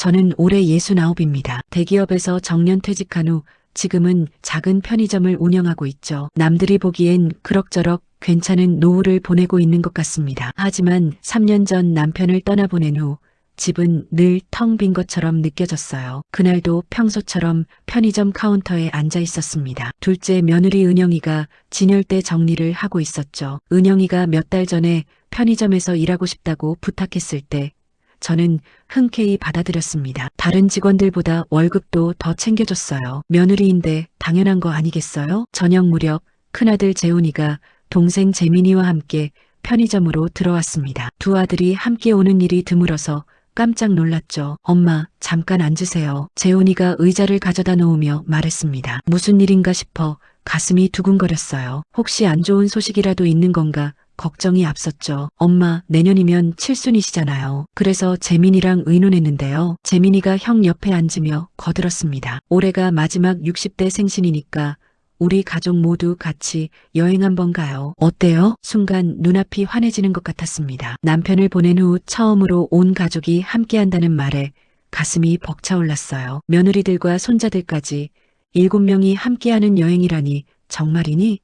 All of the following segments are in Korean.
저는 올해 69입니다. 대기업에서 정년퇴직한 후 지금은 작은 편의점을 운영하고 있죠. 남들이 보기엔 그럭저럭 괜찮은 노후를 보내고 있는 것 같습니다. 하지만 3년 전 남편을 떠나보낸 후 집은 늘 텅 빈 것처럼 느껴졌어요. 그날도 평소처럼 편의점 카운터에 앉아 있었습니다. 둘째 며느리 은영이가 진열대 정리를 하고 있었죠. 은영이가 몇 달 전에 편의점에서 일하고 싶다고 부탁했을 때 저는 흔쾌히 받아들였습니다. 다른 직원들보다 월급도 더 챙겨줬어요. 며느리인데 당연한 거 아니겠어요? 저녁 무렵 큰아들 재훈이가 동생 재민이와 함께 편의점으로 들어왔습니다. 두 아들이 함께 오는 일이 드물어서 깜짝 놀랐죠. 엄마, 잠깐 앉으세요. 재훈이가 의자를 가져다 놓으며 말했습니다. 무슨 일인가 싶어 가슴이 두근거렸어요. 혹시 안 좋은 소식이라도 있는 건가 걱정이 앞섰죠. 엄마, 내년이면 칠순이시잖아요. 그래서 재민이랑 의논했는데요. 재민이가 형 옆에 앉으며 거들었습니다. 올해가 마지막 60대 생신이니까 우리 가족 모두 같이 여행 한번 가요. 어때요? 순간 눈앞이 환해지는 것 같았습니다. 남편을 보낸 후 처음으로 온 가족이 함께한다는 말에 가슴이 벅차올랐어요. 며느리들과 손자들까지 7명이 함께하는 여행이라니 정말이니?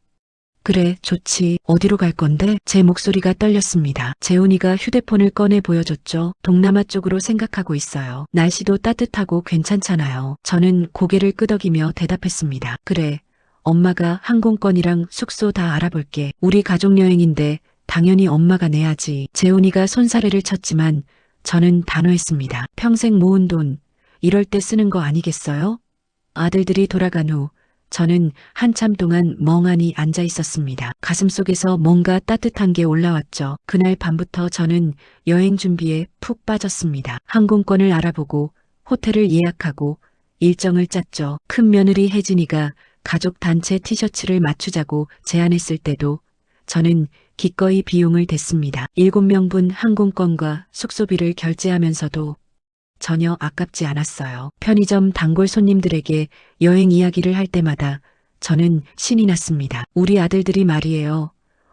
그래, 좋지. 어디로 갈 건데? 제 목소리가 떨렸습니다. 재훈이가 휴대폰을 꺼내 보여줬죠. 동남아 쪽으로 생각하고 있어요. 날씨도 따뜻하고 괜찮잖아요. 저는 고개를 끄덕이며 대답했습니다. 그래. 엄마가 항공권이랑 숙소 다 알아볼게. 우리 가족 여행인데 당연히 엄마가 내야지. 재훈이가 손사래를 쳤지만 저는 단호했습니다. 평생 모은 돈 이럴 때 쓰는 거 아니겠어요? 아들들이 돌아간 후 저는 한참 동안 멍하니 앉아 있었습니다. 가슴속에서 뭔가 따뜻한 게 올라왔죠. 그날 밤부터 저는 여행 준비에 푹 빠졌습니다. 항공권을 알아보고 호텔을 예약하고 일정을 짰죠. 큰 며느리 혜진이가 가족 단체 티셔츠를 맞추자고 제안했을 때도 저는 기꺼이 비용을 댔습니다. 7명분 항공권과 숙소비를 결제하면서도 전혀 아깝지 않았어요. 편의점 단골 손님들에게 여행 이야기를 할 때마다 저는 신이 났습니다. 우리 아들들이 말이에요.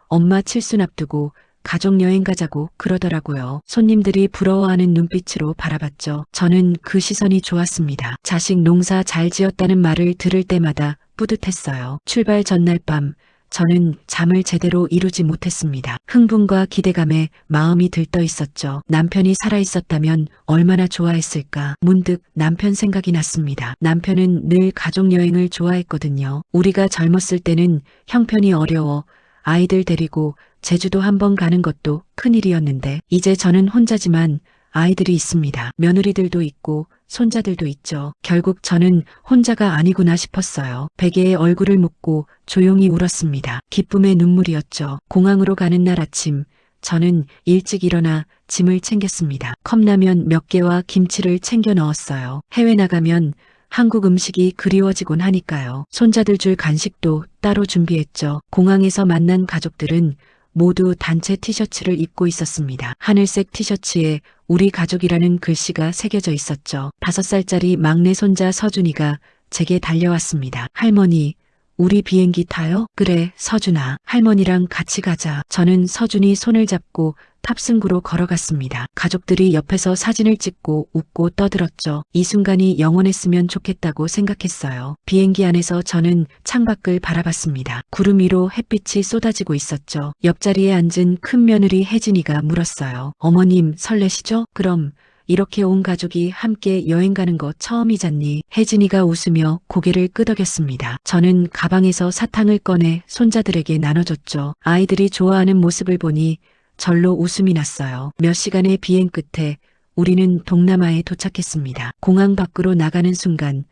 엄마 칠순 앞두고 가족 여행 가자고 그러더라고요. 손님들이 부러워하는 눈빛으로 바라봤죠. 저는 그 시선이 좋았습니다. 자식 농사 잘 지었다는 말을 들을 때마다 뿌듯했어요. 출발 전날 밤 저는 잠을 제대로 이루지 못했습니다. 흥분과 기대감에 마음이 들떠 있었죠. 남편이 살아있었다면 얼마나 좋아했을까. 문득 남편 생각이 났습니다. 남편은 늘 가족여행을 좋아했거든요. 우리가 젊었을 때는 형편이 어려워 아이들 데리고 제주도 한번 가는 것도 큰일이었는데 이제 저는 혼자지만 아이들이 있습니다. 며느리들도 있고 손자들도 있죠. 결국 저는 혼자가 아니구나 싶었어요. 베개에 얼굴을 묻고 조용히 울었습니다. 기쁨의 눈물이었죠. 공항으로 가는 날 아침 저는 일찍 일어나 짐을 챙겼습니다. 컵라면 몇 개와 김치를 챙겨 넣었어요. 해외 나가면 한국 음식이 그리워지곤 하니까요. 손자들 줄 간식도 따로 준비했죠. 공항에서 만난 가족들은 모두 단체 티셔츠를 입고 있었습니다. 하늘색 티셔츠에 우리 가족이라는 글씨가 새겨져 있었죠. 5살짜리 막내 손자 서준이가 제게 달려왔습니다. 할머니, 우리 비행기 타요? 그래, 서준아. 할머니랑 같이 가자. 저는 서준이 손을 잡고 탑승구로 걸어갔습니다. 가족들이 옆에서 사진을 찍고 웃고 떠들었죠. 이 순간이 영원했으면 좋겠다고 생각했어요. 비행기 안에서 저는 창밖을 바라봤습니다. 구름 위로 햇빛이 쏟아지고 있었죠. 옆자리에 앉은 큰 며느리 혜진이가 물었어요. 어머님 설레시죠? 그럼 이렇게 온 가족이 함께 여행 가는 거 처음이잖니. 혜진이가 웃으며 고개를 끄덕였습니다. 저는 가방에서 사탕을 꺼내 손자들에게 나눠줬죠. 아이들이 좋아하는 모습을 보니 절로 웃음이 났어요. 몇 시간의 비행 끝에 우리는 동남아에 도착했습니다. 공항 밖으로 나가는 순간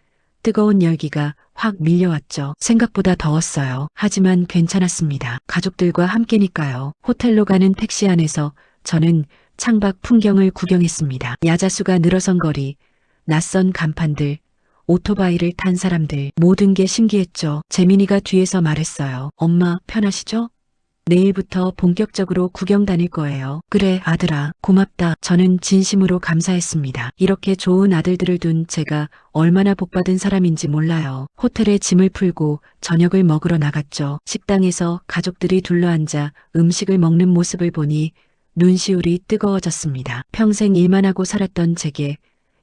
뜨거운 열기가 확 밀려왔죠. 생각보다 더웠어요. 하지만 괜찮았습니다. 가족들과 함께니까요. 호텔로 가는 택시 안에서 저는 창밖 풍경을 구경했습니다. 야자수가 늘어선 거리, 낯선 간판들, 오토바이를 탄 사람들, 모든 게 신기했죠. 재민이가 뒤에서 말했어요. 엄마 편하시죠? 내일부터 본격적으로 구경 다닐 거예요. 그래 아들아, 고맙다. 저는 진심으로 감사했습니다. 이렇게 좋은 아들들을 둔 제가 얼마나 복받은 사람인지 몰라요. 호텔에 짐을 풀고 저녁을 먹으러 나갔죠. 식당에서 가족들이 둘러앉아 음식을 먹는 모습을 보니 눈시울이 뜨거워졌습니다. 평생 일만 하고 살았던 제게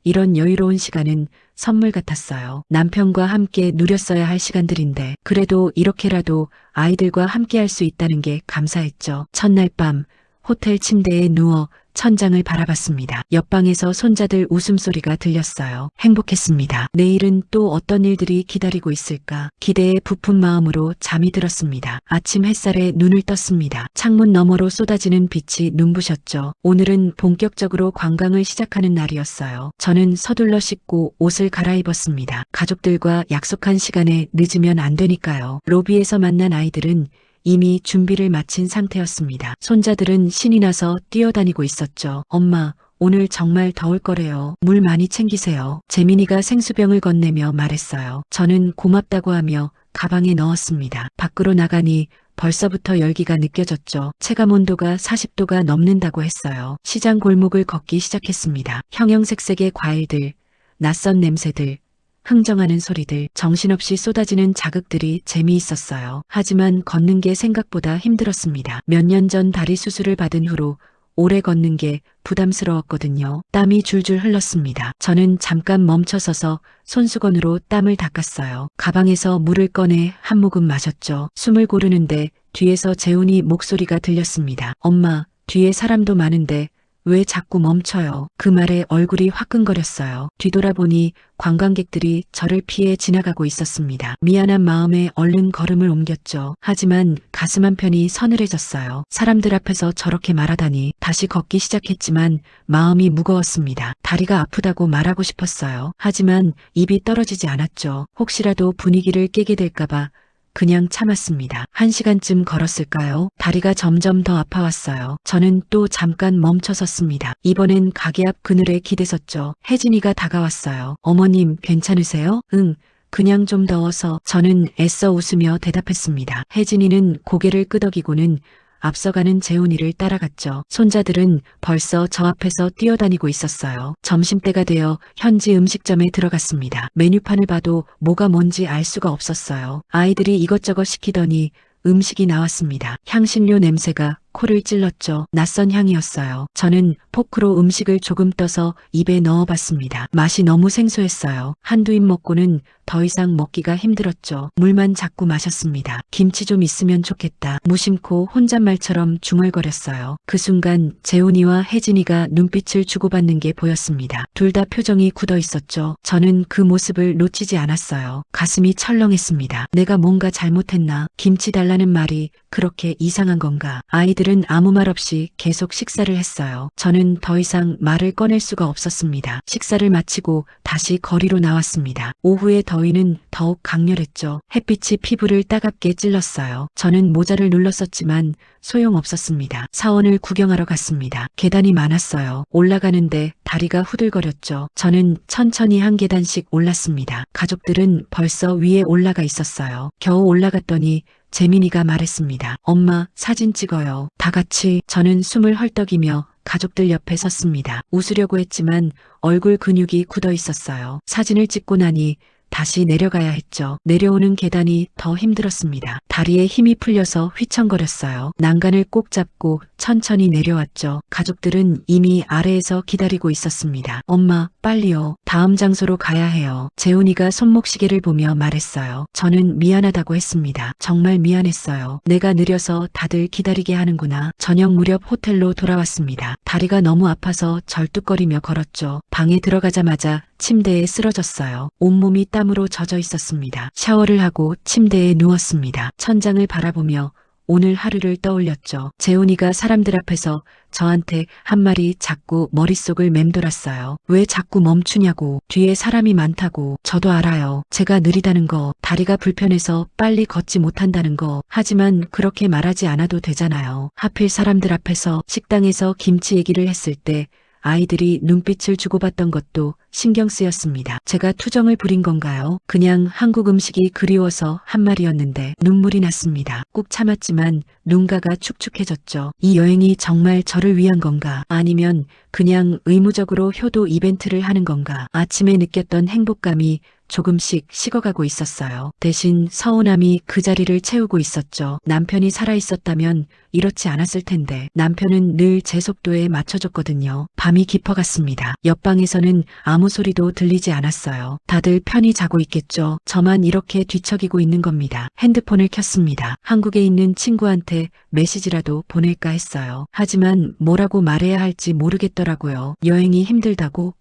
이런 여유로운 시간은 선물 같았어요. 남편과 함께 누렸어야 할 시간들인데 그래도 이렇게라도 아이들과 함께 할 수 있다는 게 감사했죠. 첫날 밤 호텔 침대에 누워 천장을 바라봤습니다. 옆방에서 손자들 웃음소리가 들렸어요. 행복했습니다. 내일은 또 어떤 일들이 기다리고 있을까? 기대에 부푼 마음으로 잠이 들었습니다. 아침 햇살에 눈을 떴습니다. 창문 너머로 쏟아지는 빛이 눈부셨죠. 오늘은 본격적으로 관광을 시작하는 날이었어요. 저는 서둘러 씻고 옷을 갈아입었습니다. 가족들과 약속한 시간에 늦으면 안 되니까요. 로비에서 만난 아이들은 이미 준비를 마친 상태였습니다. 손자들은 신이 나서 뛰어다니고 있었죠. 엄마, 오늘 정말 더울 거래요. 물 많이 챙기세요. 재민이가 생수병을 건네며 말했어요. 저는 고맙다고 하며 가방에 넣었습니다. 밖으로 나가니 벌써부터 열기가 느껴졌죠. 체감 온도가 40도가 넘는다고 했어요. 시장 골목을 걷기 시작했습니다. 형형색색의 과일들, 낯선 냄새들, 흥정하는 소리들, 정신없이 쏟아지는 자극들이 재미있었어요. 하지만 걷는 게 생각보다 힘들었습니다. 몇 년 전 다리 수술을 받은 후로 오래 걷는 게 부담스러웠거든요. 땀이 줄줄 흘렀습니다. 저는 잠깐 멈춰서서 손수건으로 땀을 닦았어요. 가방에서 물을 꺼내 한 모금 마셨죠. 숨을 고르는데 뒤에서 재훈이 목소리가 들렸습니다. 엄마, 뒤에 사람도 많은데 왜 자꾸 멈춰요? 그 말에 얼굴이 화끈거렸어요. 뒤돌아보니 관광객들이 저를 피해 지나가고 있었습니다. 미안한 마음에 얼른 걸음을 옮겼죠. 하지만 가슴 한편이 서늘해졌어요. 사람들 앞에서 저렇게 말하다니. 다시 걷기 시작했지만 마음이 무거웠습니다. 다리가 아프다고 말하고 싶었어요. 하지만 입이 떨어지지 않았죠. 혹시라도 분위기를 깨게 될까봐 그냥 참았습니다. 1시간쯤 걸었을까요? 다리가 점점 더 아파왔어요. 저는 또 잠깐 멈춰섰습니다. 이번엔 가게 앞 그늘에 기대섰죠. 혜진이가 다가왔어요. 어머님, 괜찮으세요? 응. 그냥 좀 더워서. 저는 애써 웃으며 대답했습니다. 혜진이는 고개를 끄덕이고는 앞서가는 재훈이를 따라갔죠. 손자들은 벌써 저 앞에서 뛰어다니고 있었어요. 점심때가 되어 현지 음식점에 들어갔습니다. 메뉴판을 봐도 뭐가 뭔지 알 수가 없었어요. 아이들이 이것저것 시키더니 음식이 나왔습니다. 향신료 냄새가 코를 찔렀죠. 낯선 향이었어요. 저는 포크로 음식을 조금 떠서 입에 넣어봤습니다. 맛이 너무 생소했어요. 한두 입 먹고는 더 이상 먹기가 힘들었죠. 물만 자꾸 마셨습니다. 김치 좀 있으면 좋겠다. 무심코 혼잣말처럼 중얼거렸어요. 그 순간 재훈이와 혜진이가 눈빛을 주고받는 게 보였습니다. 둘 다 표정이 굳어 있었죠. 저는 그 모습을 놓치지 않았어요. 가슴이 철렁했습니다. 내가 뭔가 잘못했나? 김치 달라는 말이 그렇게 이상한 건가? 아이들은 아무 말 없이 계속 식사를 했어요. 저는 더 이상 말을 꺼낼 수가 없었습니다. 식사를 마치고 다시 거리로 나왔습니다. 오후의 더위는 더욱 강렬했죠. 햇빛이 피부를 따갑게 찔렀어요. 저는 모자를 눌렀었지만 소용없었습니다. 사원을 구경하러 갔습니다. 계단이 많았어요. 올라가는데 다리가 후들거렸죠. 저는 천천히 한 계단씩 올랐습니다. 가족들은 벌써 위에 올라가 있었어요. 겨우 올라갔더니 재민이가 말했습니다. 엄마, 사진 찍어요. 다 같이. 저는 숨을 헐떡이며 가족들 옆에 섰습니다. 웃으려고 했지만 얼굴 근육이 굳어 있었어요. 사진을 찍고 나니 다시 내려가야 했죠. 내려오는 계단이 더 힘들었습니다. 다리에 힘이 풀려서 휘청거렸어요. 난간을 꼭 잡고 천천히 내려왔죠. 가족들은 이미 아래에서 기다리고 있었습니다. 엄마, 빨리요. 다음 장소로 가야 해요. 재훈이가 손목시계를 보며 말했어요. 저는 미안하다고 했습니다. 정말 미안했어요. 내가 느려서 다들 기다리게 하는구나. 저녁 무렵 호텔로 돌아왔습니다. 다리가 너무 아파서 절뚝거리며 걸었죠. 방에 들어가자마자 침대에 쓰러졌어요. 온몸이 땀으로 젖어 있었습니다. 샤워를 하고 침대에 누웠습니다. 천장을 바라보며 오늘 하루를 떠올렸죠. 재훈이가 사람들 앞에서 저한테 한 말이 자꾸 머릿속을 맴돌았어요. 왜 자꾸 멈추냐고. 뒤에 사람이 많다고. 저도 알아요. 제가 느리다는 거. 다리가 불편해서 빨리 걷지 못한다는 거. 하지만 그렇게 말하지 않아도 되잖아요. 하필 사람들 앞에서 식당에서 김치 얘기를 했을 때 아이들이 눈빛을 주고받던 것도 신경 쓰였습니다. 제가 투정을 부린 건가요? 그냥 한국 음식이 그리워서 한 말이었는데 눈물이 났습니다. 꾹 참았지만 눈가가 축축해졌죠. 이 여행이 정말 저를 위한 건가? 아니면 그냥 의무적으로 효도 이벤트를 하는 건가? 아침에 느꼈던 행복감이 조금씩 식어가고 있었어요. 대신 서운함이 그 자리를 채우고 있었죠. 남편이 살아있었다면 이렇지 않았을 텐데 남편은 늘 제 속도에 맞춰줬거든요. 밤이 깊어갔습니다. 옆방에서는 아무 소리도 들리지 않았어요. 다들 편히 자고 있겠죠. 저만 이렇게 뒤척이고 있는 겁니다. 핸드폰을 켰습니다. 한국에 있는 친구한테 메시지라도 보낼까 했어요. 하지만 뭐라고 말해야 할지 모르겠더라고요. 여행이 힘들다고?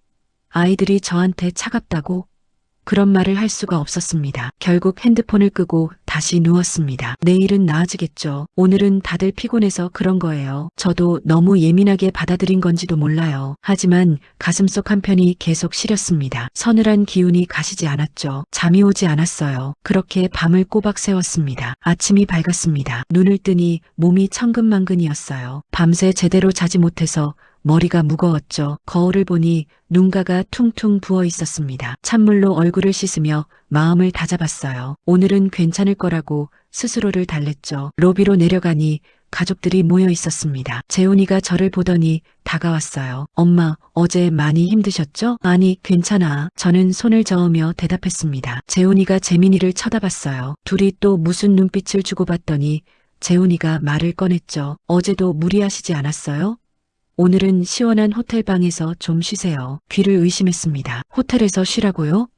아이들이 저한테 차갑다고? 그런 말을 할 수가 없었습니다. 결국 핸드폰을 끄고 다시 누웠습니다. 내일은 나아지겠죠. 오늘은 다들 피곤해서 그런 거예요. 저도 너무 예민하게 받아들인 건지도 몰라요. 하지만 가슴속 한편이 계속 시렸습니다. 서늘한 기운이 가시지 않았죠. 잠이 오지 않았어요. 그렇게 밤을 꼬박 새웠습니다. 아침이 밝았습니다. 눈을 뜨니 몸이 천근만근이었어요. 밤새 제대로 자지 못해서 머리가 무거웠죠. 거울을 보니 눈가가 퉁퉁 부어 있었습니다. 찬물로 얼굴을 씻으며 마음을 다잡았어요. 오늘은 괜찮을 거라고 스스로를 달랬죠. 로비로 내려가니 가족들이 모여 있었습니다. 재훈이가 저를 보더니 다가왔어요. 엄마, 어제 많이 힘드셨죠? 아니, 괜찮아. 저는 손을 저으며 대답했습니다. 재훈이가 재민이를 쳐다봤어요. 둘이 또 무슨 눈빛을 주고받더니 재훈이가 말을 꺼냈죠. 어제도 무리하시지 않았어요? 오늘은 시원한 호텔방에서 좀 쉬세요. 귀를 의심했습니다. 호텔에서 쉬라고요?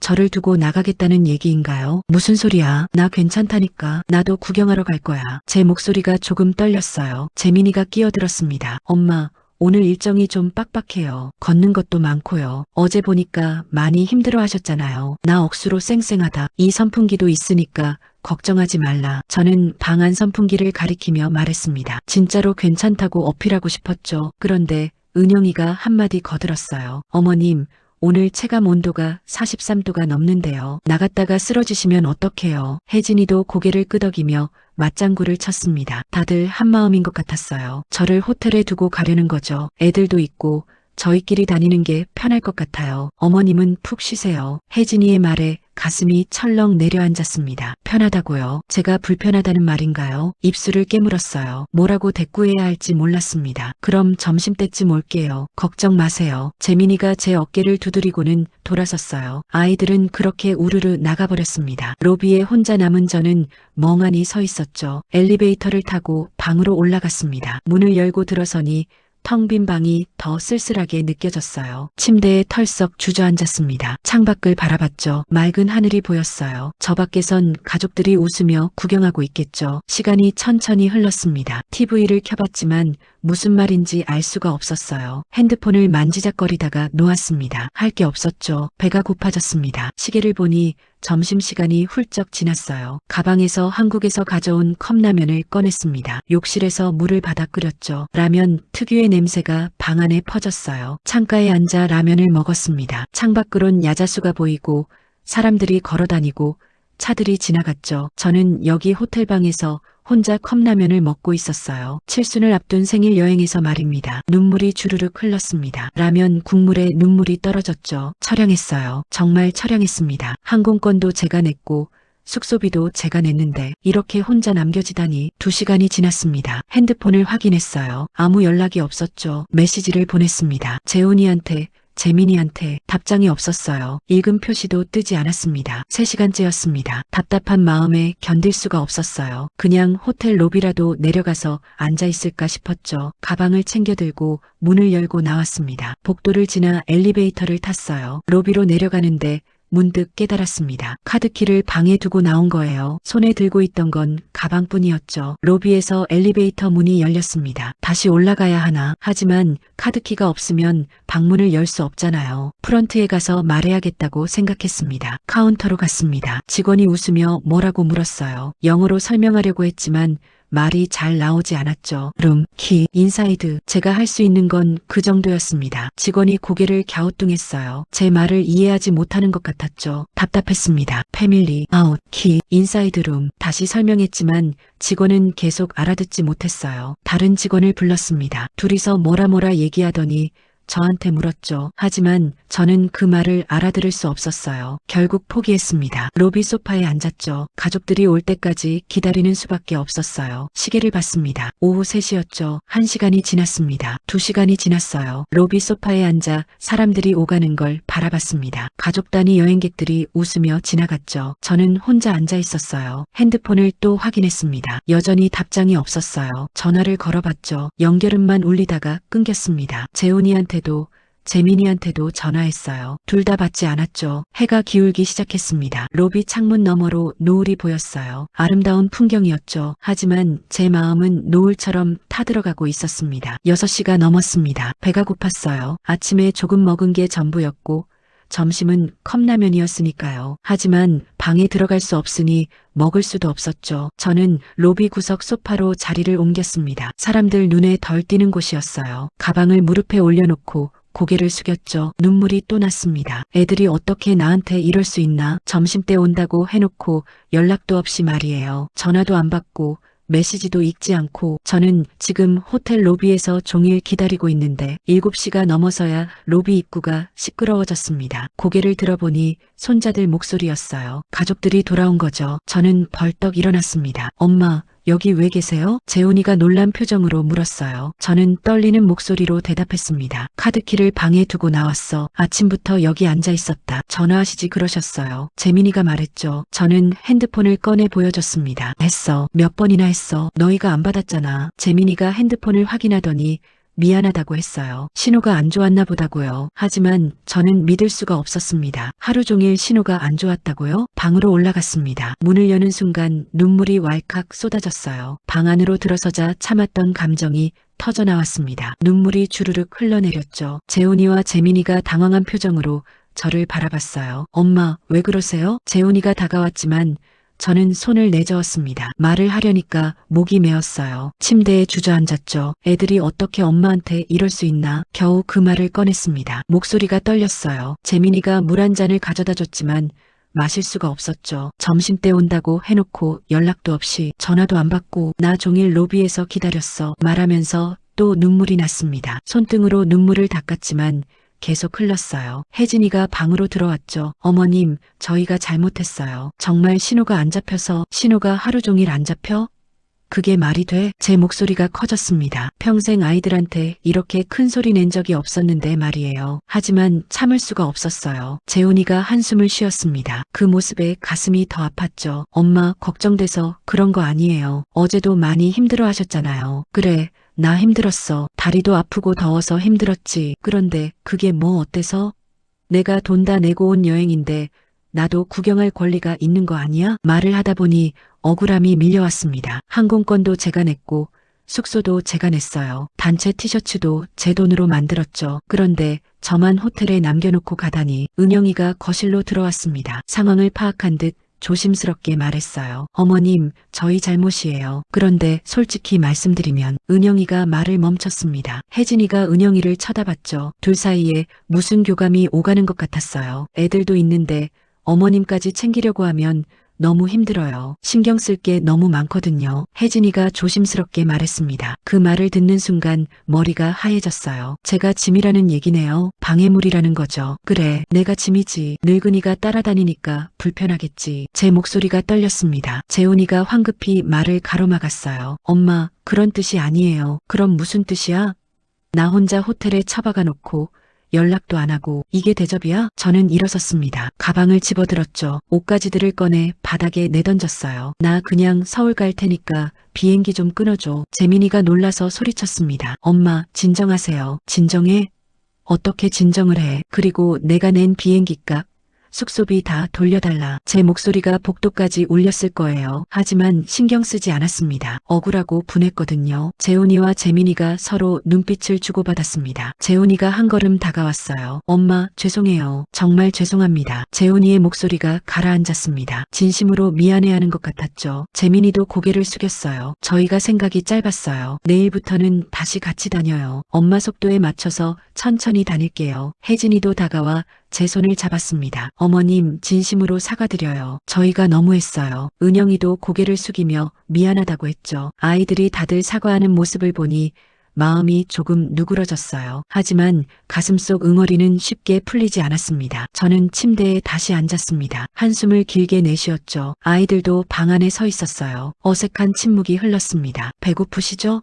저를 두고 나가겠다는 얘기인가요? 무슨 소리야? 나 괜찮다니까. 나도 구경하러 갈 거야. 제 목소리가 조금 떨렸어요. 재민이가 끼어들었습니다. 엄마, 오늘 일정이 좀 빡빡해요. 걷는 것도 많고요. 어제 보니까 많이 힘들어 하셨잖아요. 나 억수로 쌩쌩하다. 이 선풍기도 있으니까 걱정하지 말라. 저는 방안 선풍기를 가리키며 말했습니다. 진짜로 괜찮다고 어필하고 싶었죠. 그런데 은영이가 한마디 거들었어요. 어머님, 오늘 체감 온도가 43도가 넘는데요. 나갔다가 쓰러지시면 어떡해요. 혜진이도 고개를 끄덕이며 맞장구를 쳤습니다. 다들 한마음인 것 같았어요. 저를 호텔에 두고 가려는 거죠. 애들도 있고 저희끼리 다니는 게 편할 것 같아요. 어머님은 푹 쉬세요. 혜진이의 말에 가슴이 철렁 내려앉았습니다. 편하다고요? 제가 불편하다는 말인가요? 입술을 깨물었어요. 뭐라고 대꾸해야 할지 몰랐습니다. 그럼 점심때쯤 올게요. 걱정 마세요. 재민이가 제 어깨를 두드리고는 돌아섰어요. 아이들은 그렇게 우르르 나가버렸습니다. 로비에 혼자 남은 저는 멍하니 서 있었죠. 엘리베이터를 타고 방으로 올라갔습니다. 문을 열고 들어서니 텅 빈 방이 더 쓸쓸하게 느껴졌어요. 침대에 털썩 주저앉았습니다. 창밖을 바라봤죠. 맑은 하늘이 보였어요. 저 밖에선 가족들이 웃으며 구경하고 있겠죠. 시간이 천천히 흘렀습니다. TV를 켜봤지만 무슨 말인지 알 수가 없었어요. 핸드폰을 만지작거리다가 놓았습니다. 할 게 없었죠. 배가 고파졌습니다. 시계를 보니 점심시간이 훌쩍 지났어요. 가방에서 한국에서 가져온 컵라면을 꺼냈습니다. 욕실에서 물을 받아 끓였죠. 라면 특유의 냄새가 방 안에 퍼졌어요. 창가에 앉아 라면을 먹었습니다. 창밖으론 야자수가 보이고 사람들이 걸어다니고 차들이 지나갔죠. 저는 여기 호텔방에서 혼자 컵라면을 먹고 있었어요. 칠순을 앞둔 생일 여행에서 말입니다. 눈물이 주르륵 흘렀습니다. 라면 국물에 눈물이 떨어졌죠. 처량했어요. 정말 처량했습니다. 항공권도 제가 냈고 숙소비도 제가 냈는데 이렇게 혼자 남겨지다니. 2시간이 지났습니다. 핸드폰을 확인했어요. 아무 연락이 없었죠. 메시지를 보냈습니다. 재훈이한테, 재민이한테 답장이 없었어요. 읽음 표시도 뜨지 않았습니다. 3시간째였습니다. 답답한 마음에 견딜 수가 없었어요. 그냥 호텔 로비라도 내려가서 앉아 있을까 싶었죠. 가방을 챙겨 들고 문을 열고 나왔습니다. 복도를 지나 엘리베이터를 탔어요. 로비로 내려가는데 문득 깨달았습니다. 카드키를 방에 두고 나온 거예요. 손에 들고 있던 건 가방뿐이었죠. 로비에서 엘리베이터 문이 열렸습니다. 다시 올라가야 하나. 하지만 카드키가 없으면 방문을 열 수 없잖아요. 프런트에 가서 말해야겠다고 생각했습니다. 카운터로 갔습니다. 직원이 웃으며 뭐라고 물었어요. 영어로 설명하려고 했지만 말이 잘 나오지 않았죠. 룸, 키, 인사이드. 제가 할 수 있는 건 그 정도였습니다. 직원이 고개를 갸우뚱했어요. 제 말을 이해하지 못하는 것 같았죠. 답답했습니다. 패밀리, 아웃, 키, 인사이드 룸. 다시 설명했지만 직원은 계속 알아듣지 못했어요. 다른 직원을 불렀습니다. 둘이서 뭐라 얘기하더니 저한테 물었죠. 하지만 저는 그 말을 알아들을 수 없었어요. 결국 포기했습니다. 로비 소파에 앉았죠. 가족들이 올 때까지 기다리는 수밖에 없었어요. 시계를 봤습니다. 오후 3시였죠. 1시간이 지났습니다. 2시간이 지났어요. 로비 소파에 앉아 사람들이 오가는 걸 바라봤습니다. 가족 단위 여행객들이 웃으며 지나갔죠. 저는 혼자 앉아 있었어요. 핸드폰을 또 확인했습니다. 여전히 답장이 없었어요. 전화를 걸어봤죠. 연결음만 울리다가 끊겼습니다. 재훈이한테도 재민이한테도 전화했어요. 둘 다 받지 않았죠. 해가 기울기 시작했습니다. 로비 창문 너머로 노을이 보였어요. 아름다운 풍경이었죠. 하지만 제 마음은 노을처럼 타들어가고 있었습니다. 6시가 넘었습니다. 배가 고팠어요. 아침에 조금 먹은 게 전부였고 점심은 컵라면이었으니까요. 하지만 방에 들어갈 수 없으니 먹을 수도 없었죠. 저는 로비 구석 소파로 자리를 옮겼습니다. 사람들 눈에 덜 띄는 곳이었어요. 가방을 무릎에 올려놓고 고개를 숙였죠. 눈물이 또 났습니다. 애들이 어떻게 나한테 이럴 수 있나. 점심때 온다고 해놓고 연락도 없이 말이에요. 전화도 안 받고 메시지도 읽지 않고. 저는 지금 호텔 로비에서 종일 기다리고 있는데 7시가 넘어서야 로비 입구가 시끄러워졌습니다. 고개를 들어보니 손자들 목소리였어요. 가족들이 돌아온 거죠. 저는 벌떡 일어났습니다. 엄마, 여기 왜 계세요? 재훈이가 놀란 표정으로 물었어요. 저는 떨리는 목소리로 대답했습니다. 카드키를 방에 두고 나왔어. 아침부터 여기 앉아 있었다. 전화하시지 그러셨어요. 재민이가 말했죠. 저는 핸드폰을 꺼내 보여줬습니다. 했어. 몇 번이나 했어. 너희가 안 받았잖아. 재민이가 핸드폰을 확인하더니 미안하다고 했어요. 신호가 안 좋았나 보다고요. 하지만 저는 믿을 수가 없었습니다. 하루 종일 신호가 안 좋았다고요? 방으로 올라갔습니다. 문을 여는 순간 눈물이 왈칵 쏟아졌어요. 방 안으로 들어서자 참았던 감정이 터져나왔습니다. 눈물이 주르륵 흘러내렸죠. 재훈이와 재민이가 당황한 표정으로 저를 바라봤어요. 엄마, 왜 그러세요? 재훈이가 다가왔지만 저는 손을 내저었습니다. 말을 하려니까 목이 메었어요. 침대에 주저앉았죠. 애들이 어떻게 엄마한테 이럴 수 있나. 겨우 그 말을 꺼냈습니다. 목소리가 떨렸어요. 재민이가 물 한 잔을 가져다 줬지만 마실 수가 없었죠. 점심때 온다고 해놓고 연락도 없이 전화도 안 받고 나 종일 로비에서 기다렸어. 말하면서 또 눈물이 났습니다. 손등으로 눈물을 닦았지만 계속 흘렀어요. 혜진이가 방으로 들어왔죠. 어머님, 저희가 잘못했어요. 정말 신호가 안 잡혀서. 신호가 하루 종일 안 잡혀? 그게 말이 돼? 제 목소리가 커졌습니다. 평생 아이들한테 이렇게 큰 소리 낸 적이 없었는데 말이에요. 하지만 참을 수가 없었어요. 재훈이가 한숨을 쉬었습니다. 그 모습에 가슴이 더 아팠죠. 엄마, 걱정돼서 그런 거 아니에요. 어제도 많이 힘들어 하셨잖아요. 그래, 나 힘들었어. 다리도 아프고 더워서 힘들었지. 그런데 그게 뭐 어때서? 내가 돈 다 내고 온 여행인데 나도 구경할 권리가 있는 거 아니야? 말을 하다 보니 억울함이 밀려왔습니다. 항공권도 제가 냈고 숙소도 제가 냈어요. 단체 티셔츠도 제 돈으로 만들었죠. 그런데 저만 호텔에 남겨놓고 가다니. 은영이가 거실로 들어왔습니다. 상황을 파악한 듯 조심스럽게 말했어요. 어머님, 저희 잘못이에요. 그런데 솔직히 말씀드리면. 은영이가 말을 멈췄습니다. 혜진이가 은영이를 쳐다봤죠. 둘 사이에 무슨 교감이 오가는 것 같았어요. 애들도 있는데 어머님까지 챙기려고 하면 너무 힘들어요. 신경 쓸 게 너무 많거든요. 혜진이가 조심스럽게 말했습니다. 그 말을 듣는 순간 머리가 하얘졌어요. 제가 짐이라는 얘기네요. 방해물이라는 거죠. 그래, 내가 짐이지. 늙은이가 따라다니니까 불편하겠지. 제 목소리가 떨렸습니다. 재훈이가 황급히 말을 가로막았어요. 엄마, 그런 뜻이 아니에요. 그럼 무슨 뜻이야? 나 혼자 호텔에 처박아 놓고 연락도 안 하고 이게 대접이야? 저는 일어섰습니다. 가방을 집어들었죠. 옷가지들을 꺼내 바닥에 내던졌어요. 나 그냥 서울 갈 테니까 비행기 좀 끊어줘. 재민이가 놀라서 소리쳤습니다. 엄마, 진정하세요. 진정해? 어떻게 진정을 해? 그리고 내가 낸 비행기 값, 숙소비 다 돌려달라. 제 목소리가 복도까지 울렸을 거예요. 하지만 신경 쓰지 않았습니다. 억울하고 분했거든요. 재훈이와 재민이가 서로 눈빛을 주고받았습니다. 재훈이가 한 걸음 다가왔어요. 엄마, 죄송해요. 정말 죄송합니다. 재훈이의 목소리가 가라앉았습니다. 진심으로 미안해하는 것 같았죠. 재민이도 고개를 숙였어요. 저희가 생각이 짧았어요. 내일부터는 다시 같이 다녀요. 엄마 속도에 맞춰서 천천히 다닐게요. 혜진이도 다가와 제 손을 잡았습니다. 어머님, 진심으로 사과드려요. 저희가 너무했어요. 은영이도 고개를 숙이며 미안하다고 했죠. 아이들이 다들 사과하는 모습을 보니 마음이 조금 누그러졌어요. 하지만 가슴속 응어리는 쉽게 풀리지 않았습니다. 저는 침대에 다시 앉았습니다. 한숨을 길게 내쉬었죠. 아이들도 방 안에 서 있었어요. 어색한 침묵이 흘렀습니다. 배고프시죠?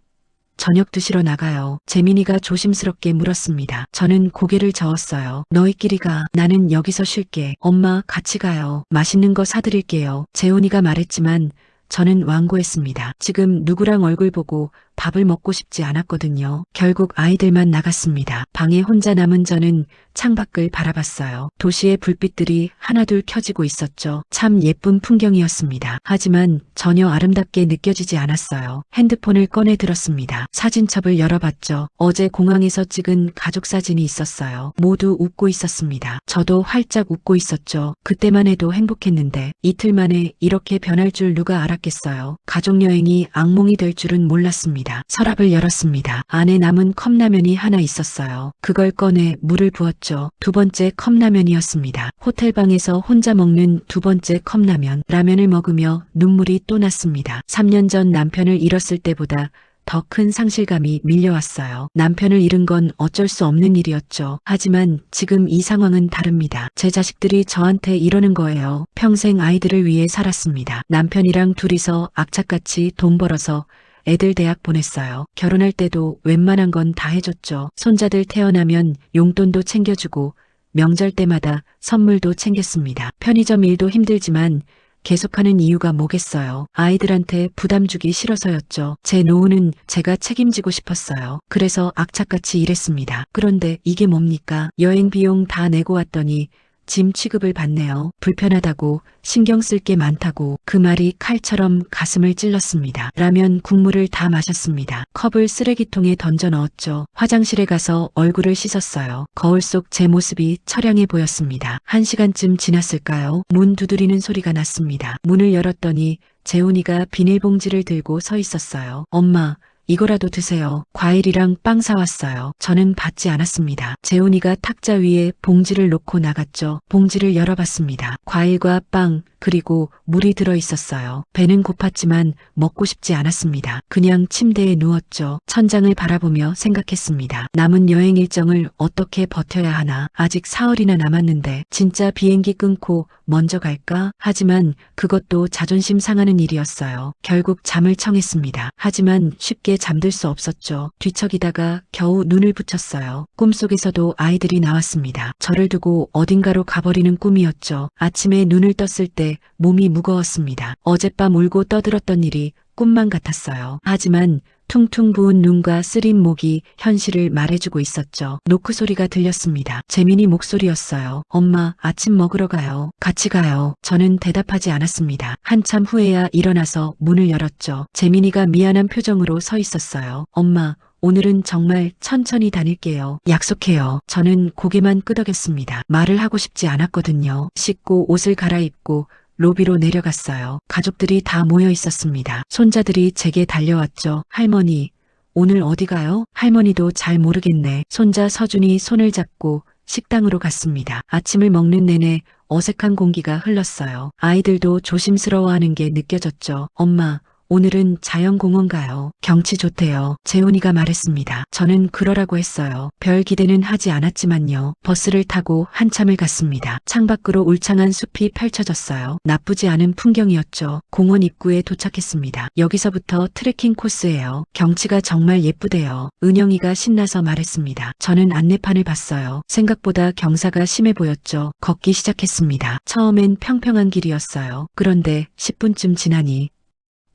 저녁 드시러 나가요. 재민이가 조심스럽게 물었습니다. 저는 고개를 저었어요. 너희끼리 가. 나는 여기서 쉴게. 엄마, 같이 가요. 맛있는 거 사드릴게요. 재훈이가 말했지만 저는 완고했습니다. 지금 누구랑 얼굴 보고 밥을 먹고 싶지 않았거든요. 결국 아이들만 나갔습니다. 방에 혼자 남은 저는 창밖을 바라봤어요. 도시의 불빛들이 하나둘 켜지고 있었죠. 참 예쁜 풍경이었습니다. 하지만 전혀 아름답게 느껴지지 않았어요. 핸드폰을 꺼내 들었습니다. 사진첩을 열어봤죠. 어제 공항에서 찍은 가족 사진이 있었어요. 모두 웃고 있었습니다. 저도 활짝 웃고 있었죠. 그때만 해도 행복했는데 이틀 만에 이렇게 변할 줄 누가 알았겠어요. 가족여행이 악몽이 될 줄은 몰랐습니다. 서랍을 열었습니다. 안에 남은 컵라면이 하나 있었어요. 그걸 꺼내 물을 부었죠. 두 번째 컵라면이었습니다. 호텔방에서 혼자 먹는 두 번째 컵라면. 라면을 먹으며 눈물이 또 났습니다. 3년 전 남편을 잃었을 때보다 더 큰 상실감이 밀려왔어요. 남편을 잃은 건 어쩔 수 없는 일이었죠. 하지만 지금 이 상황은 다릅니다. 제 자식들이 저한테 이러는 거예요. 평생 아이들을 위해 살았습니다. 남편이랑 둘이서 악착같이 돈 벌어서 애들 대학 보냈어요. 결혼할 때도 웬만한 건 다 해줬죠. 손자들 태어나면 용돈도 챙겨주고 명절 때마다 선물도 챙겼습니다. 편의점 일도 힘들지만 계속하는 이유가 뭐겠어요. 아이들한테 부담 주기 싫어서였죠. 제 노후는 제가 책임지고 싶었어요. 그래서 악착같이 일했습니다. 그런데 이게 뭡니까? 여행 비용 다 내고 왔더니 짐 취급을 받네요. 불편하다고, 신경 쓸 게 많다고. 그 말이 칼처럼 가슴을 찔렀습니다. 라면 국물을 다 마셨습니다. 컵을 쓰레기통에 던져 넣었죠. 화장실에 가서 얼굴을 씻었어요. 거울 속 제 모습이 처량해 보였습니다. 1시간쯤 지났을까요? 문 두드리는 소리가 났습니다. 문을 열었더니 재훈이가 비닐봉지를 들고 서 있었어요. 엄마, 이거라도 드세요. 과일이랑 빵 사왔어요. 저는 받지 않았습니다. 재훈이가 탁자 위에 봉지를 놓고 나갔죠. 봉지를 열어봤습니다. 과일과 빵, 그리고 물이 들어 있었어요. 배는 고팠지만 먹고 싶지 않았습니다. 그냥 침대에 누웠죠. 천장을 바라보며 생각했습니다. 남은 여행 일정을 어떻게 버텨야 하나. 아직 사흘이나 남았는데 진짜 비행기 끊고 먼저 갈까? 하지만 그것도 자존심 상하는 일이었어요. 결국 잠을 청했습니다. 하지만 쉽게 잠들 수 없었죠. 뒤척이다가 겨우 눈을 붙였어요. 꿈속에서도 아이들이 나왔습니다. 저를 두고 어딘가로 가버리는 꿈이었죠. 아침에 눈을 떴을 때 몸이 무거웠습니다. 어젯밤 울고 떠들었던 일이 꿈만 같았어요. 하지만 퉁퉁 부은 눈과 쓰린 목이 현실을 말해주고 있었죠. 노크 소리가 들렸습니다. 재민이 목소리였어요. 엄마, 아침 먹으러 가요. 같이 가요. 저는 대답하지 않았습니다. 한참 후에야 일어나서 문을 열었죠. 재민이가 미안한 표정으로 서 있었어요. 엄마, 오늘은 정말 천천히 다닐게요. 약속해요. 저는 고개만 끄덕였습니다. 말을 하고 싶지 않았거든요. 씻고 옷을 갈아입고 로비로 내려갔어요. 가족들이 다 모여 있었습니다. 손자들이 제게 달려왔죠. 할머니, 오늘 어디 가요? 할머니도 잘 모르겠네. 손자 서준이 손을 잡고 식당으로 갔습니다. 아침을 먹는 내내 어색한 공기가 흘렀어요. 아이들도 조심스러워하는 게 느껴졌죠. 엄마, 오늘은 자연공원 가요. 경치 좋대요. 재훈이가 말했습니다. 저는 그러라고 했어요. 별 기대는 하지 않았지만요. 버스를 타고 한참을 갔습니다. 창밖으로 울창한 숲이 펼쳐졌어요. 나쁘지 않은 풍경이었죠. 공원 입구에 도착했습니다. 여기서부터 트레킹 코스예요. 경치가 정말 예쁘대요. 은영이가 신나서 말했습니다. 저는 안내판을 봤어요. 생각보다 경사가 심해 보였죠. 걷기 시작했습니다. 처음엔 평평한 길이었어요. 그런데 10분쯤 지나니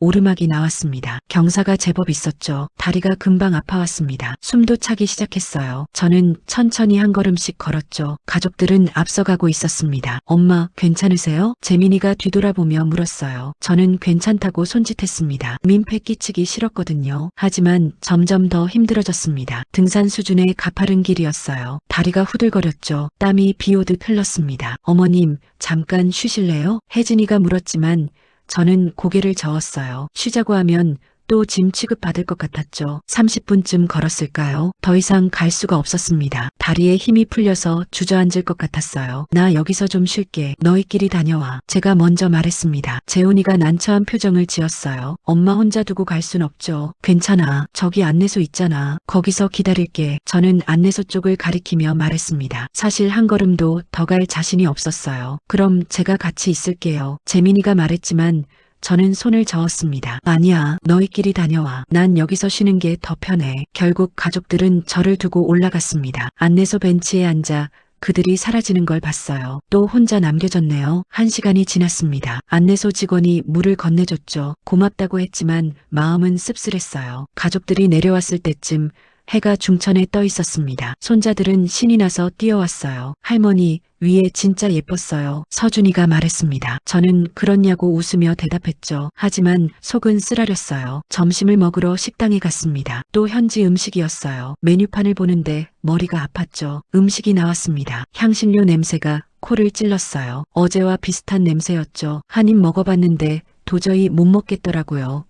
오르막이 나왔습니다. 경사가 제법 있었죠. 다리가 금방 아파왔습니다. 숨도 차기 시작했어요. 저는 천천히 한 걸음씩 걸었죠. 가족들은 앞서가고 있었습니다. 엄마, 괜찮으세요? 재민이가 뒤돌아보며 물었어요. 저는 괜찮다고 손짓했습니다. 민폐 끼치기 싫었거든요. 하지만 점점 더 힘들어졌습니다. 등산 수준의 가파른 길이었어요. 다리가 후들거렸죠. 땀이 비 오듯 흘렀습니다. 어머님, 잠깐 쉬실래요? 혜진이가 물었지만 저는 고개를 저었어요. 쉬자고 하면 또 짐 취급받을 것 같았죠. 30분쯤 걸었을까요? 더 이상 갈 수가 없었습니다. 다리에 힘이 풀려서 주저앉을 것 같았어요. 나 여기서 좀 쉴게. 너희끼리 다녀와. 제가 먼저 말했습니다. 재훈이가 난처한 표정을 지었어요. 엄마 혼자 두고 갈 순 없죠. 괜찮아. 저기 안내소 있잖아. 거기서 기다릴게. 저는 안내소 쪽을 가리키며 말했습니다. 사실 한 걸음도 더 갈 자신이 없었어요. 그럼 제가 같이 있을게요. 재민이가 말했지만 저는 손을 저었습니다. 아니야, 너희끼리 다녀와. 난 여기서 쉬는 게 더 편해. 결국 가족들은 저를 두고 올라갔습니다. 안내소 벤치에 앉아 그들이 사라지는 걸 봤어요. 또 혼자 남겨졌네요. 1시간이 지났습니다. 안내소 직원이 물을 건네줬죠. 고맙다고 했지만 마음은 씁쓸했어요. 가족들이 내려왔을 때쯤 해가 중천에 떠 있었습니다. 손자들은 신이 나서 뛰어왔어요. 할머니, 위에 진짜 예뻤어요. 서준이가 말했습니다. 저는 그렇냐고 웃으며 대답했죠. 하지만 속은 쓰라렸어요. 점심을 먹으러 식당에 갔습니다. 또 현지 음식이었어요. 메뉴판을 보는데 머리가 아팠죠. 음식이 나왔습니다. 향신료 냄새가 코를 찔렀어요. 어제와 비슷한 냄새였죠. 한 입 먹어봤는데 도저히 못 먹겠더라고요.